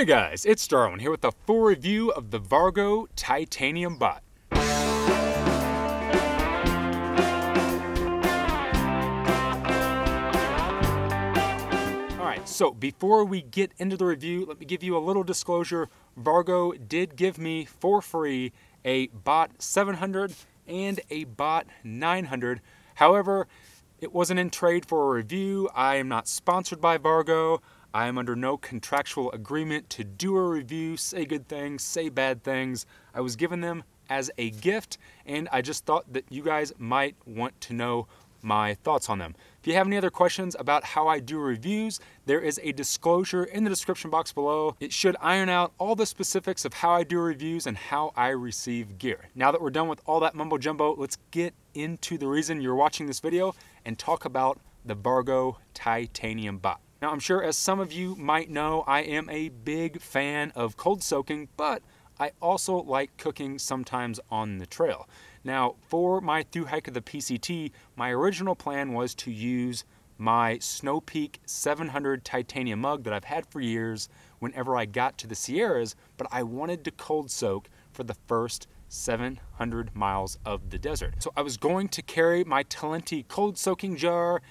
Hey guys, it's Darwin here with a full review of the Vargo Titanium Bot. Alright, so before we get into the review, let me give you a little disclosure. Vargo did give me for free a BOT 700 and a BOT 900. However, it wasn't in trade for a review. I am not sponsored by Vargo. I am under no contractual agreement to do a review, say good things, say bad things. I was given them as a gift, and I just thought that you guys might want to know my thoughts on them. If you have any other questions about how I do reviews, there is a disclosure in the description box below. It should iron out all the specifics of how I do reviews and how I receive gear. Now that we're done with all that mumbo jumbo, let's get into the reason you're watching this video and talk about the Vargo Titanium Bot. Now, I'm sure as some of you might know, I am a big fan of cold soaking, but I also like cooking sometimes on the trail. Now, for my through hike of the PCT, my original plan was to use my Snow Peak 700 titanium mug that I've had for years whenever I got to the Sierras, but I wanted to cold soak for the first 700 miles of the desert. So I was going to carry my Talenti cold soaking jar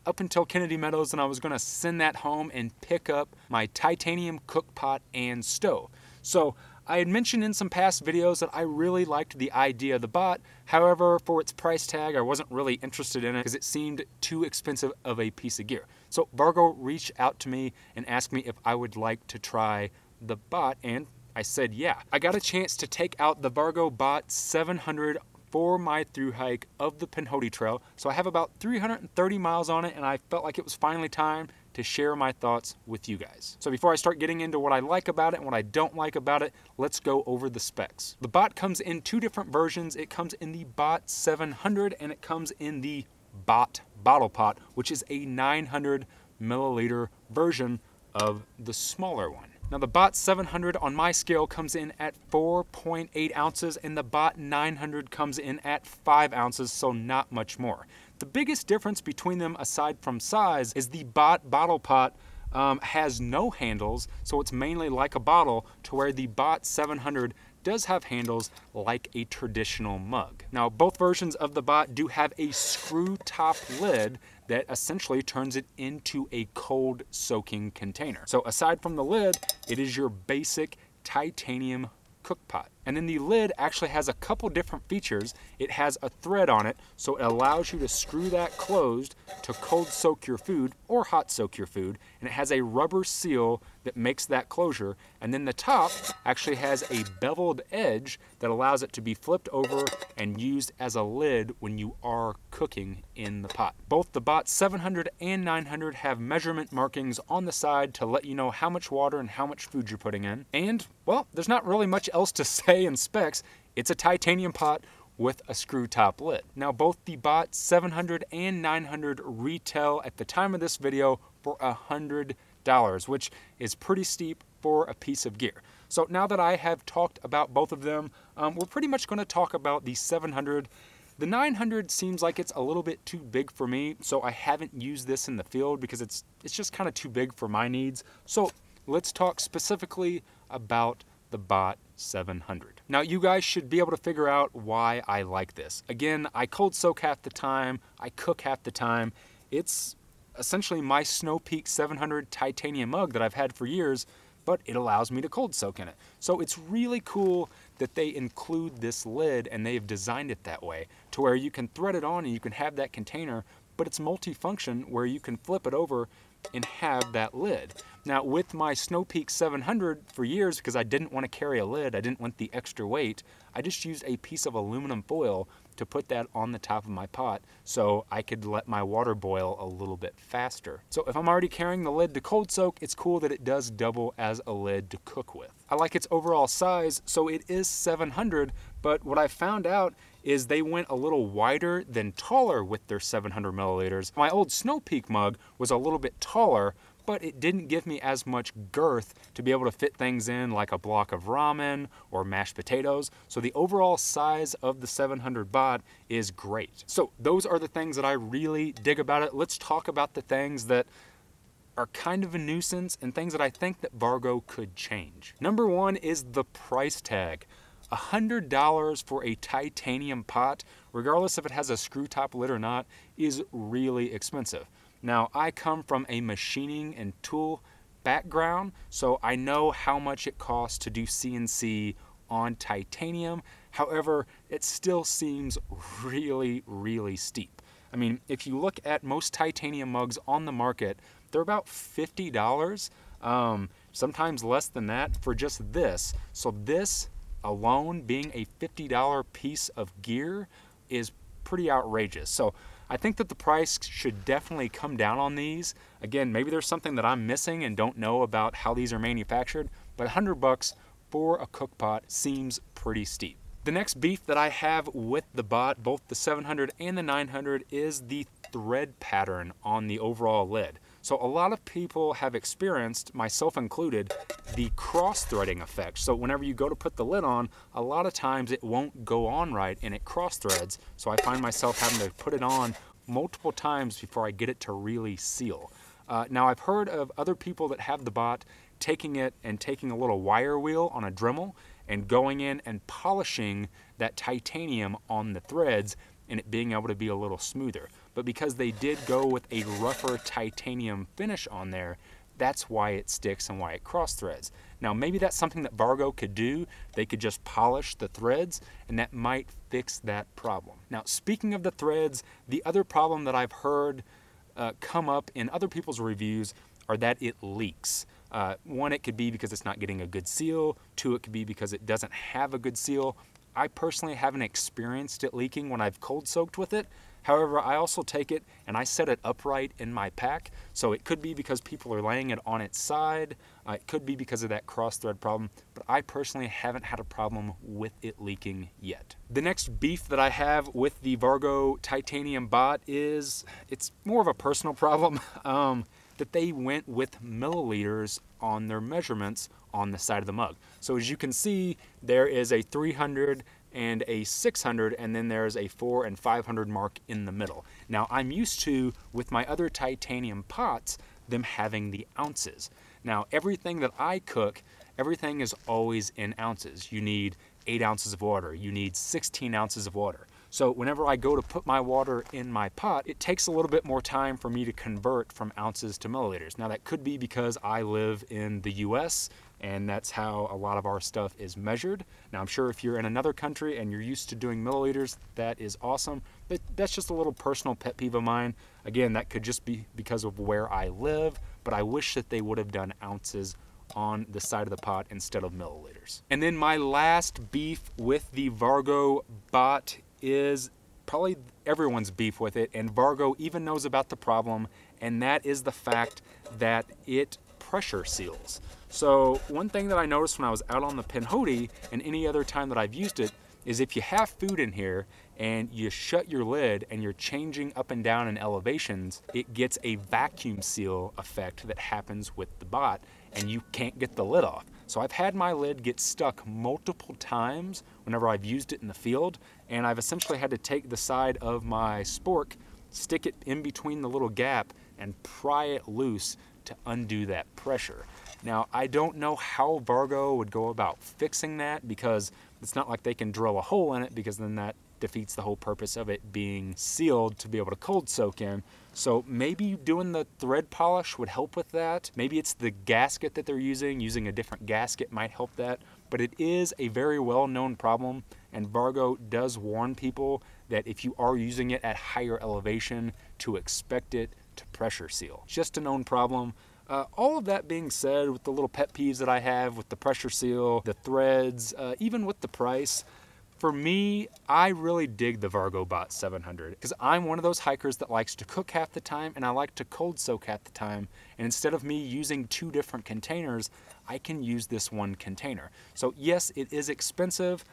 up until Kennedy Meadows, and I was going to send that home and pick up my titanium cook pot and stove. So I had mentioned in some past videos that I really liked the idea of the bot. However, for its price tag, I wasn't really interested in it because it seemed too expensive of a piece of gear. So Vargo reached out to me and asked me if I would like to try the bot, and I said yeah. I got a chance to take out the Vargo BOT 700 for my through hike of the Pinhoti Trail. So I have about 330 miles on it, and I felt like it was finally time to share my thoughts with you guys. So before I start getting into what I like about it and what I don't like about it, let's go over the specs. The bot comes in two different versions. It comes in the BOT 700 and it comes in the BOT Bottle Pot, which is a 900 milliliter version of the smaller one. Now the BOT 700 on my scale comes in at 4.8 ounces and the BOT 900 comes in at 5 ounces, so not much more. The biggest difference between them aside from size is the BOT Bottle Pot has no handles, so it's mainly like a bottle, to where the BOT 700 does have handles like a traditional mug. Now both versions of the bot do have a screw top lid that essentially turns it into a cold soaking container. So aside from the lid, it is your basic titanium cook pot. And then the lid actually has a couple different features. It has a thread on it, so it allows you to screw that closed to cold soak your food or hot soak your food. And it has a rubber seal that makes that closure. And then the top actually has a beveled edge that allows it to be flipped over and used as a lid when you are cooking in the pot. Both the BOT 700 and 900 have measurement markings on the side to let you know how much water and how much food you're putting in. And, well, there's not really much else to say in specs. It's a titanium pot with a screw top lid. Now both the BOT 700 and 900 retail at the time of this video for $100, which is pretty steep for a piece of gear. So now that I have talked about both of them, we're pretty much going to talk about the 700. The 900 seems like it's a little bit too big for me, so I haven't used this in the field because it's just kind of too big for my needs. So let's talk specifically about the BOT 700. Now you guys should be able to figure out why I like this. Again, I cold soak half the time, I cook half the time. It's essentially my Snow Peak 700 titanium mug that I've had for years, but it allows me to cold soak in it. So it's really cool that they include this lid and they've designed it that way to where you can thread it on and you can have that container, but it's multifunction where you can flip it over and have that lid. Now with my Snow Peak 700 for years, because I didn't want to carry a lid, I didn't want the extra weight, I just used a piece of aluminum foil to put that on the top of my pot so I could let my water boil a little bit faster. So if I'm already carrying the lid to cold soak, it's cool that it does double as a lid to cook with. I like its overall size, so it is 700, but what I found out is they went a little wider than taller with their 700 milliliters. My old Snow Peak mug was a little bit taller, but it didn't give me as much girth to be able to fit things in like a block of ramen or mashed potatoes. So the overall size of the 700 BOT is great. So those are the things that I really dig about it. Let's talk about the things that are kind of a nuisance and things that I think that Vargo could change. Number one is the price tag. $100 for a titanium pot, regardless if it has a screw top lid or not, is really expensive. Now, I come from a machining and tool background, so I know how much it costs to do CNC on titanium. However, it still seems really, really steep. I mean, if you look at most titanium mugs on the market, they're about $50, sometimes less than that for just this. So this alone being a $50 piece of gear is pretty outrageous. So I think that the price should definitely come down on these. Again, maybe there's something that I'm missing and don't know about how these are manufactured, but $100 for a cook pot seems pretty steep. The next beef that I have with the bot, both the 700 and the 900, is the thread pattern on the overall lid. So a lot of people have experienced, myself included, the cross-threading effect. So whenever you go to put the lid on, a lot of times it won't go on right and it cross-threads. So I find myself having to put it on multiple times before I get it to really seal. Now I've heard of other people that have the bot taking it and taking a little wire wheel on a Dremel and going in and polishing that titanium on the threads and it being able to be a little smoother. But because they did go with a rougher titanium finish on there, that's why it sticks and why it cross threads. Now maybe that's something that Vargo could do. They could just polish the threads and that might fix that problem. Now speaking of the threads, the other problem that I've heard come up in other people's reviews are that it leaks. One, it could be because it's not getting a good seal. Two, it could be because it doesn't have a good seal. I personally haven't experienced it leaking when I've cold soaked with it. However, I also take it and I set it upright in my pack. So it could be because people are laying it on its side. It could be because of that cross thread problem, but I personally haven't had a problem with it leaking yet. The next beef that I have with the Vargo titanium bot is, it's more of a personal problem. That they went with milliliters on their measurements on the side of the mug. So as you can see, there is a 300 and a 600, and then there's a 400 and 500 mark in the middle. Now I'm used to, with my other titanium pots, them having the ounces. Now everything that I cook, everything is always in ounces. You need 8 ounces of water, you need 16 ounces of water. So whenever I go to put my water in my pot, it takes a little bit more time for me to convert from ounces to milliliters. Now that could be because I live in the US and that's how a lot of our stuff is measured. Now I'm sure if you're in another country and you're used to doing milliliters, that is awesome. But that's just a little personal pet peeve of mine. Again, that could just be because of where I live, but I wish that they would have done ounces on the side of the pot instead of milliliters. And then my last beef with the Vargo bot is probably everyone's beef with it, and Vargo even knows about the problem, and that is the fact that it pressure seals. So one thing that I noticed when I was out on the Pinhoti and any other time that I've used it is if you have food in here and you shut your lid and you're changing up and down in elevations, it gets a vacuum seal effect that happens with the bot and you can't get the lid off. So I've had my lid get stuck multiple times whenever I've used it in the field, and I've essentially had to take the side of my spork, stick it in between the little gap, and pry it loose to undo that pressure. Now, I don't know how Vargo would go about fixing that because it's not like they can drill a hole in it, because then that defeats the whole purpose of it being sealed to be able to cold soak in. So maybe doing the thread polish would help with that. Maybe it's the gasket that they're using a different gasket might help that. But it is a very well-known problem, and Vargo does warn people that if you are using it at higher elevation, to expect it to pressure seal. Just a known problem. All of that being said, with the little pet peeves that I have with the pressure seal, the threads, even with the price, for me, I really dig the Vargo BOT 700 because I'm one of those hikers that likes to cook half the time and I like to cold soak half the time. And instead of me using 2 different containers, I can use this one container. So yes, it is expensive.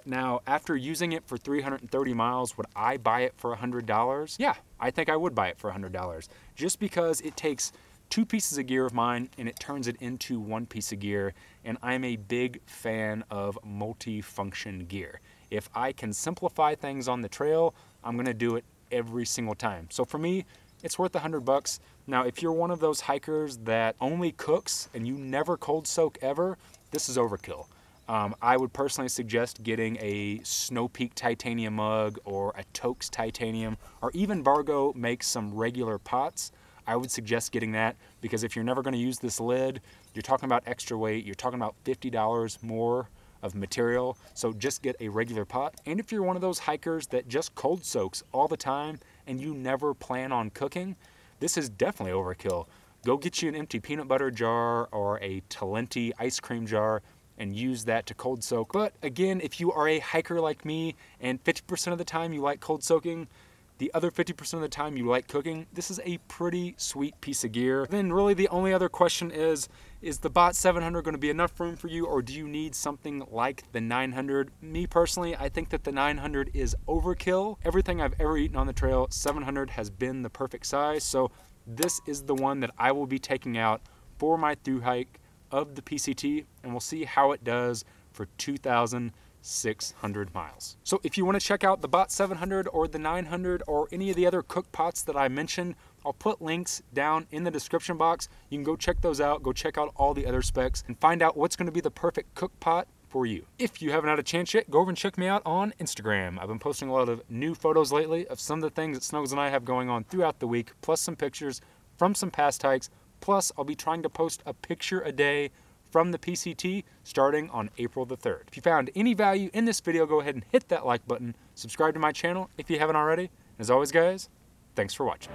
Now, after using it for 330 miles, would I buy it for $100? Yeah, I think I would buy it for $100 just because it takes 2 pieces of gear of mine and it turns it into 1 piece of gear, and I'm a big fan of multi-function gear. If I can simplify things on the trail, I'm gonna do it every single time. So for me, it's worth $100. Now, if you're one of those hikers that only cooks and you never cold soak ever, this is overkill. I would personally suggest getting a Snow Peak titanium mug or a Toaks titanium, or even Vargo makes some regular pots. I would suggest getting that, because if you're never going to use this lid, you're talking about extra weight, you're talking about $50 more of material, so just get a regular pot. And if you're one of those hikers that just cold soaks all the time and you never plan on cooking, this is definitely overkill. Go get you an empty peanut butter jar or a Talenti ice cream jar and use that to cold soak. But again, if you are a hiker like me and 50% of the time you like cold soaking, the other 50% of the time you like cooking, this is a pretty sweet piece of gear. Then really the only other question is the BOT 700 going to be enough room for you, or do you need something like the 900? Me personally, I think that the 900 is overkill. Everything I've ever eaten on the trail, 700 has been the perfect size. So this is the one that I will be taking out for my thru hike of the PCT, and we'll see how it does for 2,600 miles. So if you want to check out the BOT 700 or the 900 or any of the other cook pots that I mentioned, I'll put links down in the description box. You can go check those out, go check out all the other specs, and find out what's going to be the perfect cook pot for you. If you haven't had a chance yet, go over and check me out on Instagram. I've been posting a lot of new photos lately of some of the things that Snuggles and I have going on throughout the week, plus some pictures from some past hikes. Plus, I'll be trying to post a picture a day from the PCT starting on April the 3rd. If you found any value in this video, go ahead and hit that like button. Subscribe to my channel if you haven't already. As always, guys, thanks for watching.